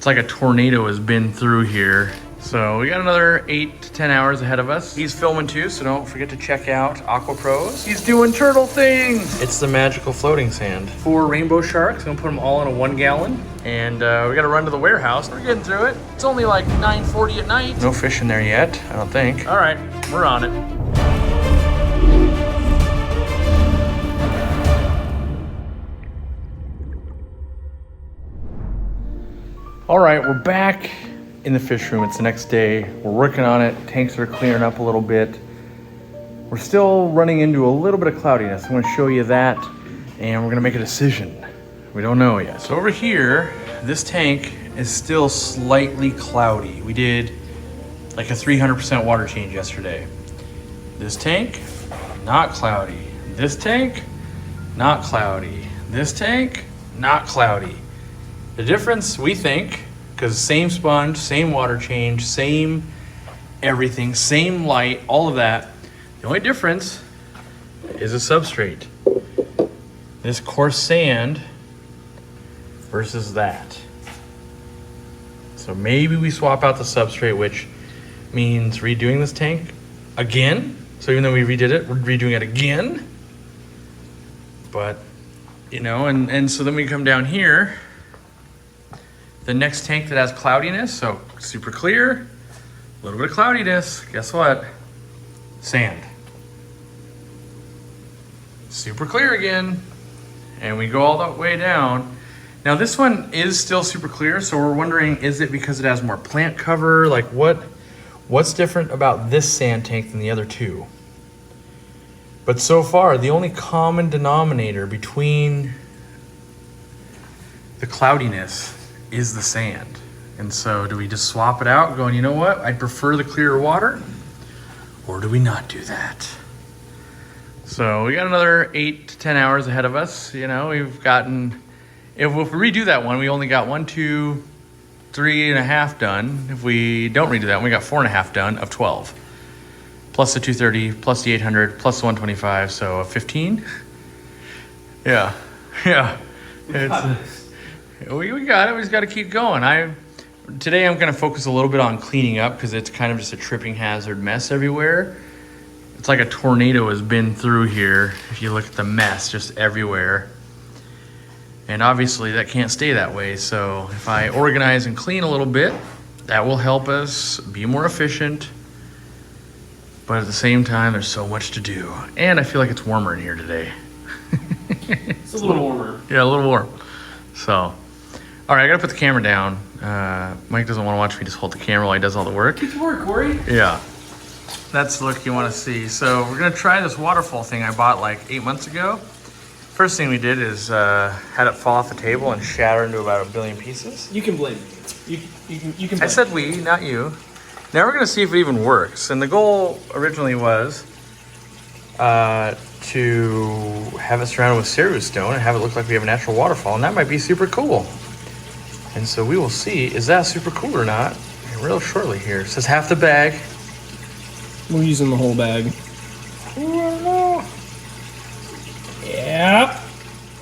It's like a tornado has been through here. So we got another 8 to 10 hours ahead of us. He's filming too, so don't forget to check out Aqua Pros. He's doing turtle things. It's the magical floating sand. 4 rainbow sharks, gonna put them all in a 1 gallon. And we gotta run to the warehouse. We're getting through it. It's only like 9:40 at night. No fish in there yet, I don't think. All right, we're on it. All right, we're back in the fish room. It's the next day. We're working on it. Tanks are clearing up a little bit. We're still running into a little bit of cloudiness. I'm gonna show you that, and we're gonna make a decision. We don't know yet. So over here, this tank is still slightly cloudy. We did like a 300% water change yesterday. This tank, not cloudy. This tank, not cloudy. This tank, not cloudy. The difference, we think, because same sponge, same water change, same everything, same light, all of that. The only difference is a substrate. This coarse sand versus that. So maybe we swap out the substrate, which means redoing this tank again. So even though we redid it, we're redoing it again. But, you know, and so then we come down here. The next tank that has cloudiness, so super clear, a little bit of cloudiness, guess what? Sand. Super clear again, and we go all the way down. Now this one is still super clear, so we're wondering, is it because it has more plant cover? Like what's different about this sand tank than the other two? But so far, the only common denominator between the cloudiness is the sand. And so do we just swap it out going, you know what, I'd prefer the clearer water, or do we not do that? So we got another 8 to 10 hours ahead of us. You know, we've gotten, if we redo that one, we only got 1, 2, 3.5 done. If we don't redo that one, we got 4.5 done of 12. Plus the 230, plus the 800, plus the 125, so 15. Yeah. It's, we got it. We just got to keep going. Today I'm going to focus a little bit on cleaning up because it's kind of just a tripping hazard mess everywhere. It's like a tornado has been through here. If you look at the mess just everywhere. And obviously that can't stay that way. So if I organize and clean a little bit, that will help us be more efficient. But at the same time, there's so much to do. And I feel like it's warmer in here today. It's a little warmer. Yeah, a little warm. So. All right, I gotta put the camera down. Mike doesn't want to watch me just hold the camera while he does all the work. Get to work, Cory. Yeah, that's the look you want to see. So we're gonna try this waterfall thing I bought like 8 months ago. First thing we did is had it fall off the table and shatter into about 1 billion pieces. You can blame me. You can blame I said we, not you. Now we're gonna see if it even works. And the goal originally was to have it surrounded with cerulean stone and have it look like we have a natural waterfall, and that might be super cool. And so we will see, is that super cool or not, real shortly here. It says half the bag. We're using the whole bag. Yep.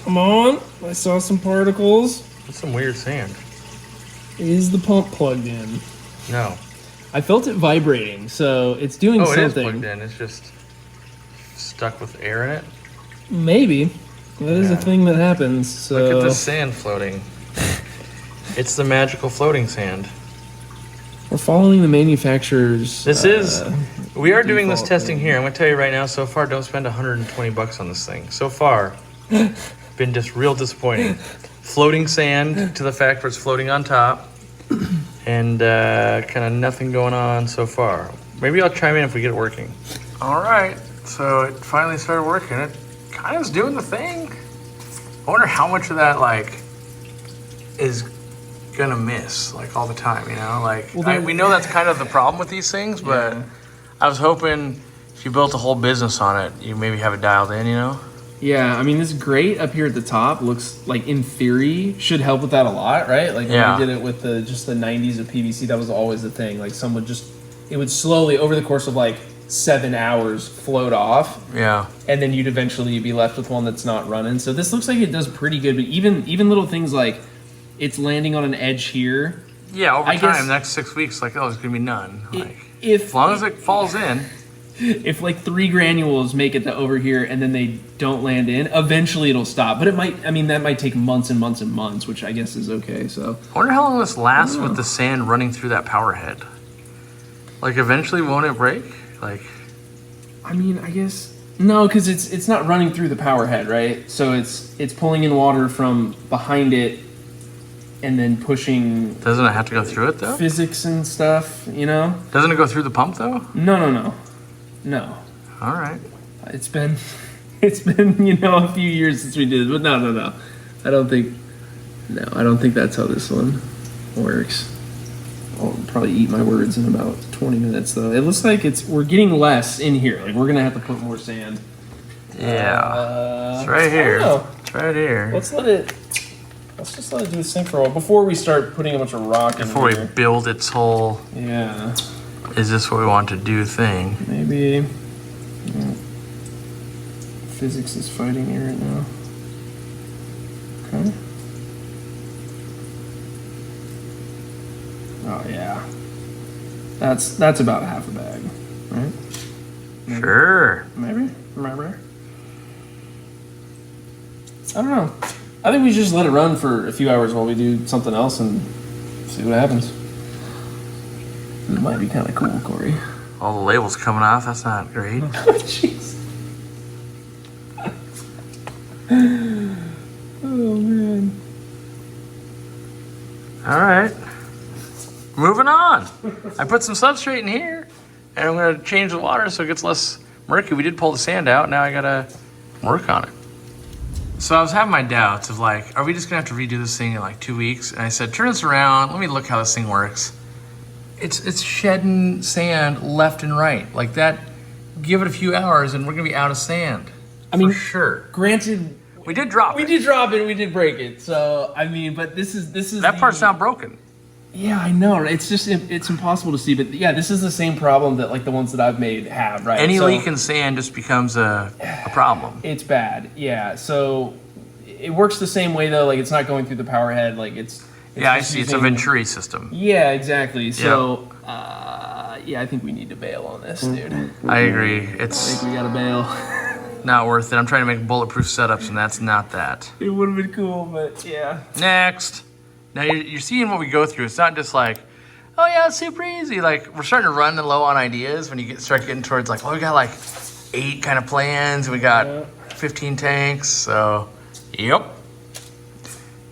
Come on. I saw some particles. That's some weird sand. Is the pump plugged in? No. I felt it vibrating, so it's doing something. Oh, it is plugged in. It's just stuck with air in it. Maybe. That is a thing that happens. So. Look at this sand floating. It's the magical floating sand. We're following the manufacturer's. We are doing this testing here. I'm gonna tell you right now. So far, don't spend $120 on this thing. So far, been just real disappointing. Floating sand to the fact where it's floating on top, and kind of nothing going on so far. Maybe I'll chime in if we get it working. All right, so it finally started working. It kind of is doing the thing. I wonder how much of that is gonna miss all the time, you know? We know that's kind of the problem with these things, but I was hoping if you built a whole business on it, you maybe have it dialed in, you know? Yeah, I mean, this grate up here at the top looks like, in theory, should help with that a lot, right? When we did it with the 90s of PVC, that was always the thing. It would slowly, over the course of 7 hours, float off. Yeah. And then you'd eventually be left with one that's not running. So this looks like it does pretty good, but even little things like it's landing on an edge here Yeah, over I time, guess the next 6 weeks, like, oh, there's gonna be none. Like, if as long as it falls in. If like 3 granules make it to over here and then they don't land in, eventually it'll stop. But it might, I mean, that might take months and months and months, which I guess is okay. So I wonder how long this lasts with the sand running through that power head. Like, eventually, won't it break? Like, I mean, I guess no, because it's not running through the power head, right? So it's pulling in water from behind it and then pushing. Doesn't it have to go through it though? Physics and stuff, you know? Doesn't it go through the pump though? No. All right. It's been a few years since we did it, but no. I don't think that's how this one works. I'll probably eat my words in about 20 minutes though. It looks like we're getting less in here. Like we're gonna have to put more sand. Yeah. It's right here. It's right here. Let's just let it do its thing for a while before we start putting a bunch of rock in Before here. we build its whole is this what we want to do thing. Maybe physics is fighting me right now. Okay. Oh yeah. That's about half a bag, right? Maybe. Sure. Maybe. I don't know. I think we should just let it run for a few hours while we do something else and see what happens. It might be kind of cool, Corey. All the labels coming off. That's not great. Jeez. Oh man. All right. Moving on. I put some substrate in here, and I'm gonna change the water so it gets less murky. We did pull the sand out. Now I gotta work on it. So I was having my doubts of like, are we just gonna have to redo this thing in like 2 weeks? And I said, turn this around. Let me look how this thing works. It's shedding sand left and right like that. Give it a few hours, and we're gonna be out of sand. I mean, for sure. Granted, we did drop it. We did drop it. We did break it. So I mean, but this is that part's not broken. Yeah, I know. It's just it's impossible to see, but yeah, this is the same problem that like the ones that I've made have, right? Any leak in sand just becomes a problem. It's bad, yeah. So it works the same way though. Like it's not going through the power head. Like it's yeah, I see. It's a Venturi system. Yeah, exactly. So yeah, I think we need to bail on this, dude. I agree. I think we gotta bail. Not worth it. I'm trying to make bulletproof setups, and that's not that. It would have been cool, but yeah. Next. Now you're seeing what we go through. It's not just like, oh yeah, it's super easy. Like we're starting to run low on ideas when you start getting towards like, well, we got like 8 kind of plans. We got 15 tanks. So, yep.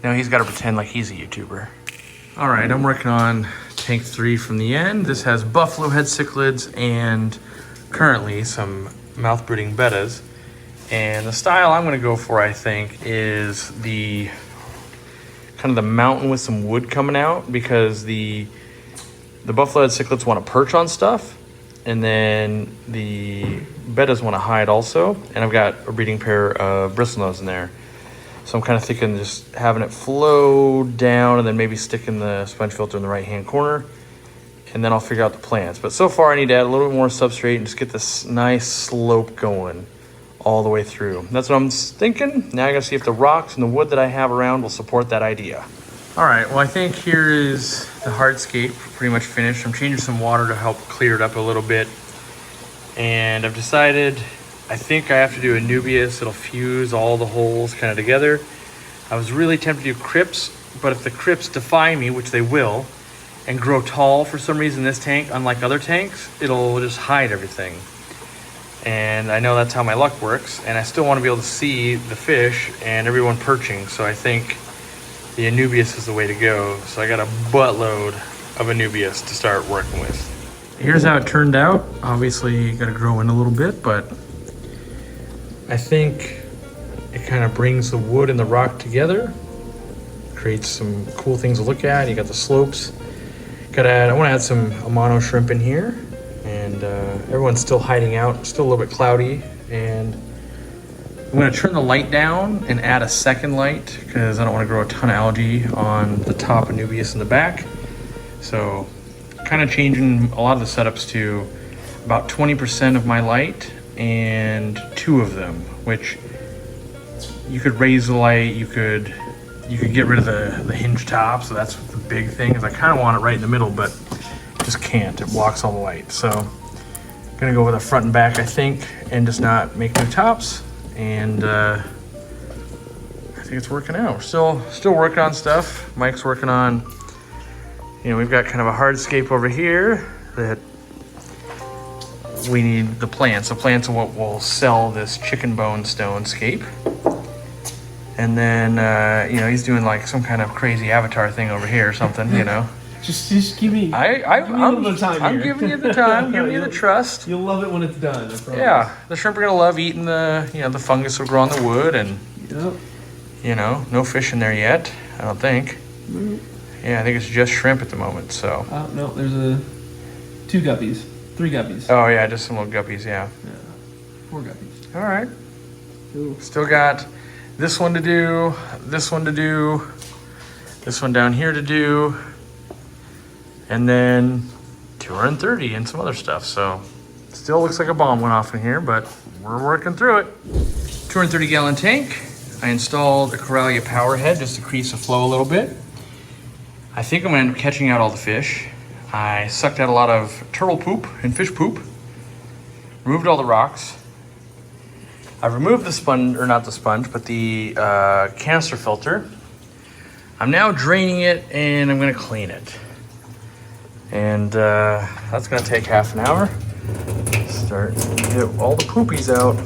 Now he's got to pretend like he's a YouTuber. All right, I'm working on tank 3 from the end. This has buffalo head cichlids and currently some mouth brooding bettas. And the style I'm going to go for, I think, is the kind of the mountain with some wood coming out, because the buffalo head cichlids want to perch on stuff, and then the bettas want to hide also. And I've got a breeding pair of bristlenose in there. So I'm kind of thinking just having it flow down and then maybe sticking the sponge filter in the right-hand corner, and then I'll figure out the plants. But so far I need to add a little bit more substrate and just get this nice slope going all the way through. That's what I'm thinking. Now I gotta see if the rocks and the wood that I have around will support that idea. All right, well I think here is the hardscape pretty much finished. I'm changing some water to help clear it up a little bit. And I've decided, I think I have to do a Nubius. It'll fuse all the holes kind of together. I was really tempted to do crypts, but if the crypts defy me, which they will, and grow tall for some reason in this tank, unlike other tanks, it'll just hide everything. And I know that's how my luck works, and I still want to be able to see the fish and everyone perching, so I think the Anubius is the way to go. So I got a buttload of Anubius to start working with. Here's how it turned out. Obviously, got to grow in a little bit, but I think it kind of brings the wood and the rock together, creates some cool things to look at. You got the slopes. I want to add some Amano shrimp in here. And everyone's still hiding out, still a little bit cloudy. And I'm gonna turn the light down and add a second light because I don't wanna grow a ton of algae on the top of Nubius in the back. So kind of changing a lot of the setups to about 20% of my light and 2 of them, which you could raise the light, you could you could get rid of the hinge top, so that's the big thing, is I kind of want it right in the middle, but just can't. It blocks all the light. So I'm gonna go with a front and back, I think, and just not make new tops. And I think it's working out. We're still working on stuff. Mike's working on, we've got kind of a hardscape over here that we need the plants. The plants are what will sell this chicken bone stone scape. And then, he's doing like some kind of crazy avatar thing over here or something, Just give me, give me a little bit of time I'm here. giving you the time, giving you the trust. You'll love it when it's done, I promise. Yeah, the shrimp are gonna love eating the fungus will grow on the wood, and no fish in there yet, I don't think. Mm. Yeah, I think it's just shrimp at the moment, so. No, there's 2 guppies, 3 guppies. Oh yeah, just some little guppies, yeah. 4 guppies. All right. Cool. Still got this one to do, this one to do, this one down here to do, and then 230 and some other stuff. So still looks like a bomb went off in here, but we're working through it. 230 gallon tank. I installed a Coralia power head just to increase the flow a little bit. I think I'm gonna end up catching out all the fish. I sucked out a lot of turtle poop and fish poop, removed all the rocks. I've removed the sponge, or not the sponge, but the canister filter. I'm now draining it and I'm gonna clean it. And that's gonna take half an hour. Start to get all the poopies out.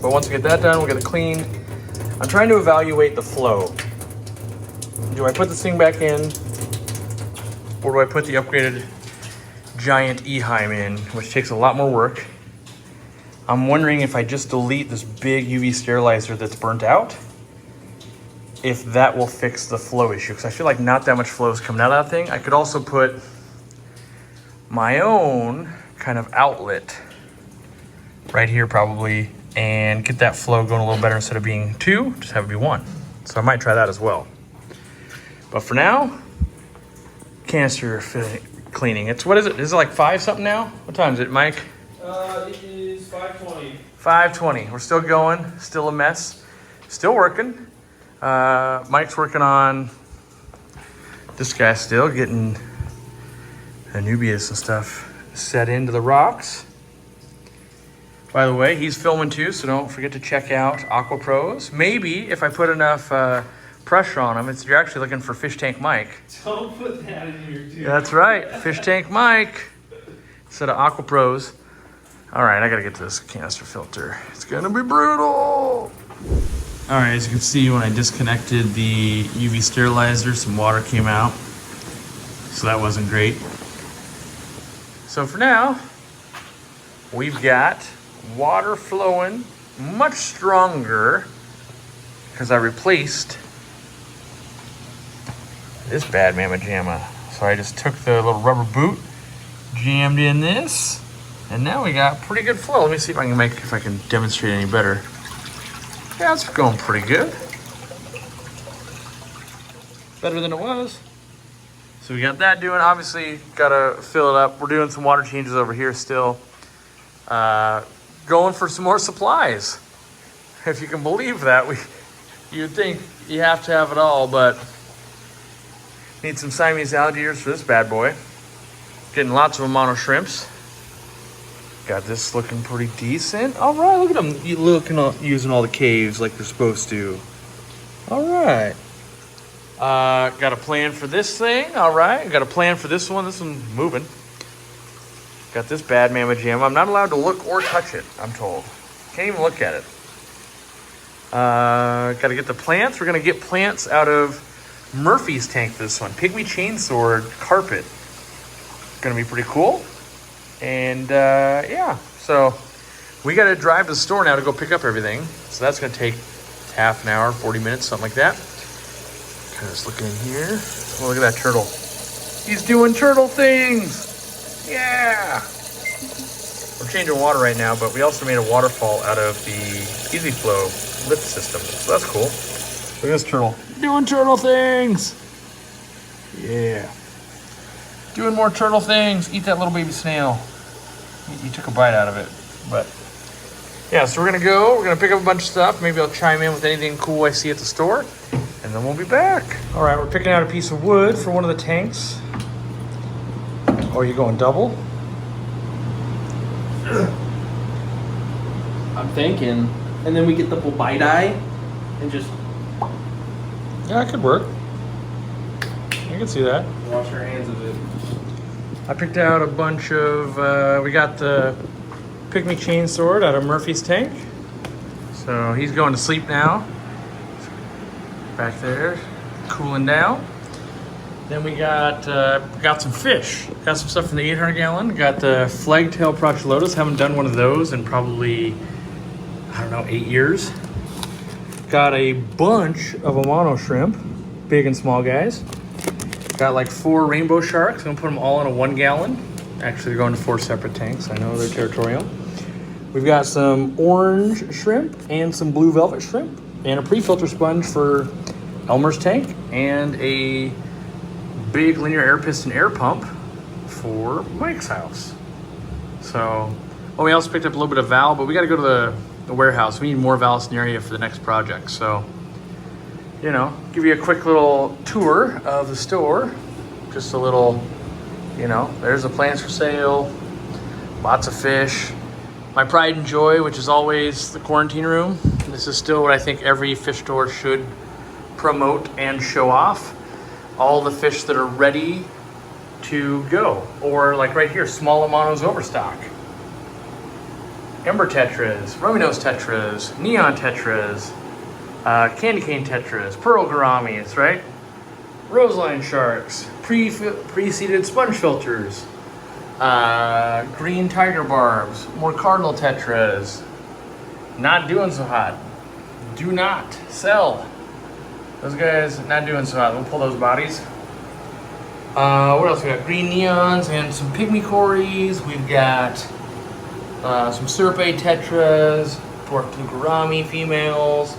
But once we get that done, we'll get it cleaned. I'm trying to evaluate the flow. Do I put this thing back in? Or do I put the upgraded giant E-Heim in, which takes a lot more work? I'm wondering if I just delete this big UV sterilizer that's burnt out, if that will fix the flow issue, because I feel like not that much flow is coming out of that thing. I could also put my own kind of outlet right here probably, and get that flow going a little better. Instead of being 2, just have it be 1. So I might try that as well. But for now, canister cleaning. What is it? Is it like 5 something now? What time is it, Mike? It is 5:20. 5:20. We're still going, still a mess, still working. Mike's working on this guy still, getting Anubias and stuff set into the rocks. By the way, he's filming too, so don't forget to check out Aqua Pros. Maybe if I put enough pressure on him, you're actually looking for Fish Tank Mike. Don't put that in here too. That's right, Fish Tank Mike instead of Aqua Pros. All right, I gotta get to this canister filter. It's gonna be brutal. All right, as you can see, when I disconnected the UV sterilizer, some water came out. So that wasn't great. So for now, we've got water flowing much stronger because I replaced this bad mamma jamma. So I just took the little rubber boot, jammed in this, and now we got pretty good flow. Let me see if I can demonstrate any better. Yeah, it's going pretty good. Better than it was. So we got that doing. Obviously, gotta fill it up. We're doing some water changes over here still. Going for some more supplies. If you can believe that, you'd think you have to have it all, but need some Siamese alligators for this bad boy. Getting lots of Amano shrimps. Got this looking pretty decent. All right, look at them using all the caves like they're supposed to. All right. Got a plan for this thing. All right. Got a plan for this one. This one's moving. Got this bad mamma jamma. I'm not allowed to look or touch it, I'm told. Can't even look at it. Got to get the plants. We're going to get plants out of Murphy's tank for this one. Pygmy chainsword carpet. Going to be pretty cool. And yeah, so we got to drive to the store now to go pick up everything. So that's going to take half an hour, 40 minutes, something like that. Kind of just looking in here. Oh, look at that turtle. He's doing turtle things. Yeah. We're changing water right now, but we also made a waterfall out of the Easy Flow lift system. So that's cool. Look at this turtle. Doing turtle things. Yeah. Doing more turtle things. Eat that little baby snail. He took a bite out of it, but yeah, so we're gonna pick up a bunch of stuff. Maybe I'll chime in with anything cool I see at the store, and then we'll be back. All right, we're picking out a piece of wood for one of the tanks. Oh, you going double? I'm thinking. And then we get the die and just... Yeah, it could work. I can see that. Wash our hands of it. I picked out a bunch of, we got the Pygmy chain sword out of Murphy's tank. So he's going to sleep now. Back there, cooling down. Then we got some fish. Got some stuff from the 800 gallon. Got the flagtail Prochulotus. Haven't done one of those in probably, I don't know, 8 years. Got a bunch of Amano shrimp, big and small guys. Got like 4 rainbow sharks. I'm gonna put them all in a 1 gallon. Actually, they're going to 4 separate tanks. I know they're territorial. We've got some orange shrimp and some blue velvet shrimp and a pre-filter sponge for Elmer's tank and a big linear air piston air pump for Mike's house. So, oh, we also picked up a little bit of valve, but we got to go to the warehouse. We need more Vallisneria for the next project. So, you know, give you a quick little tour of the store. Just a little, you know, there's the plants for sale, lots of fish. My pride and joy, which is always the quarantine room. This is still what I think every fish store should promote and show off. All the fish that are ready to go. Or like right here, small Amanos overstock. Ember tetras, rummy nose tetras, neon tetras, candy cane tetras, pearl gouramis, right? Roseline sharks, pre-seeded sponge filters, green tiger barbs, more cardinal tetras. Not doing so hot. Do not sell. Those guys not doing so hot. We'll pull those bodies. What else we got? Green neons and some pygmy cories. We've got some syrupate tetras, dwarf blue gourami females,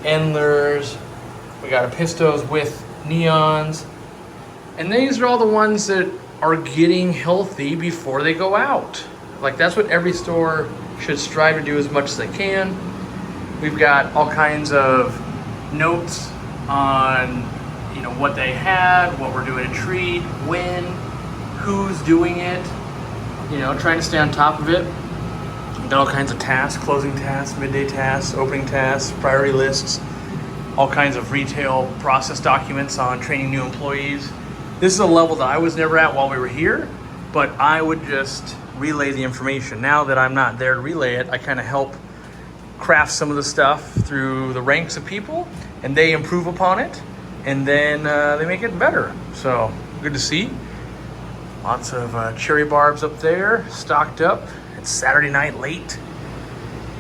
endlers. We got apistos with neons. And these are all the ones that are getting healthy before they go out. Like that's what every store should strive to do as much as they can. We've got all kinds of notes on, you know, what they had, what we're doing to treat, when, who's doing it, you know, trying to stay on top of it. Got all kinds of tasks, closing tasks, midday tasks, opening tasks, priority lists, all kinds of retail process documents on training new employees. This is a level that I was never at while we were here, but I would just relay the information. Now that I'm not there to relay it, I kind of help craft some of the stuff through the ranks of people, and they improve upon it, and then they make it better. So good to see. Lots of cherry barbs up there, stocked up. It's Saturday night late.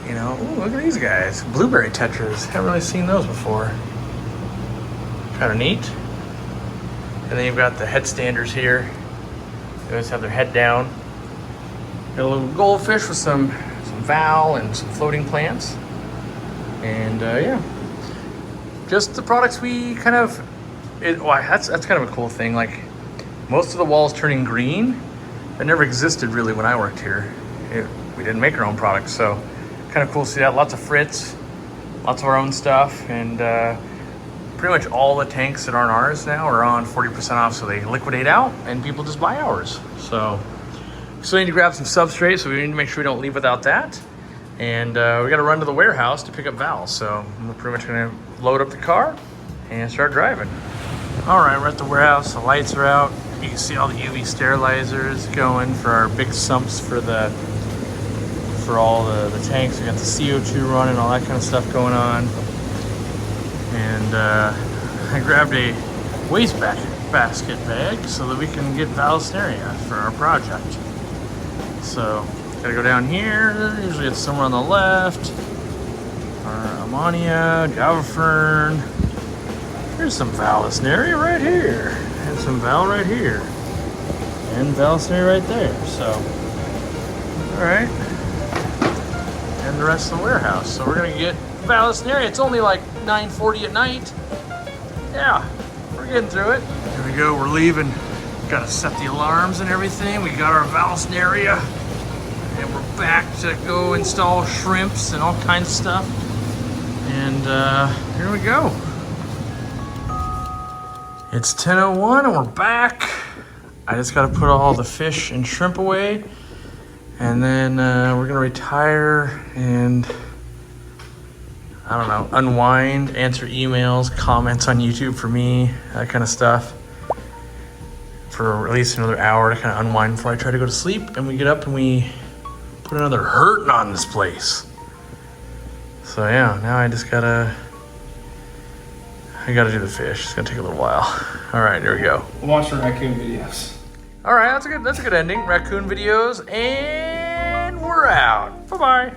You know, ooh, look at these guys. Blueberry tetras. Haven't really seen those before. Kind of neat. And then you've got the headstanders here. They always have their head down. Got a little goldfish with some val and some floating plants. And yeah, just the products we kind of, that's kind of a cool thing. Like most of the walls turning green, that never existed really when I worked here. We didn't make our own products, so kind of cool to see that. Lots of Fritz, lots of our own stuff, and pretty much all the tanks that aren't ours now are on 40% off, so they liquidate out and people just buy ours. So we still need to grab some substrate, so we need to make sure we don't leave without that. And we got to run to the warehouse to pick up valves, so we're pretty much going to load up the car and start driving. All right, we're at the warehouse. The lights are out. You can see all the UV sterilizers going for our big sumps for all the tanks. We got the CO2 running, all that kind of stuff going on. And I grabbed a waste basket bag so that we can get Vallisneria for our project. So gotta go down here. Usually it's somewhere on the left. Our Ammonia, Java Fern. Here's some Vallisneria right here. And some Val right here. And Vallisneria right there. So, alright. And the rest of the warehouse. So we're gonna get Vallisneria. It's only like 9:40 at night. Yeah, we're getting through it. Here we go, we're leaving. Gotta set the alarms and everything. We got our Vallisneria And we're back to go install shrimps and all kinds of stuff. And here we go. It's 10:01 and we're back. I just got to put all the fish and shrimp away. And then we're gonna retire and, I don't know, unwind, answer emails, comments on YouTube for me, that kind of stuff. For at least another hour to kind of unwind before I try to go to sleep. And we get up and we put another hurting on this place. So yeah, now I just gotta do the fish. It's gonna take a little while. All right, here we go. Watch the raccoon videos. All right, that's a good ending. Raccoon videos, and we're out. Bye-bye.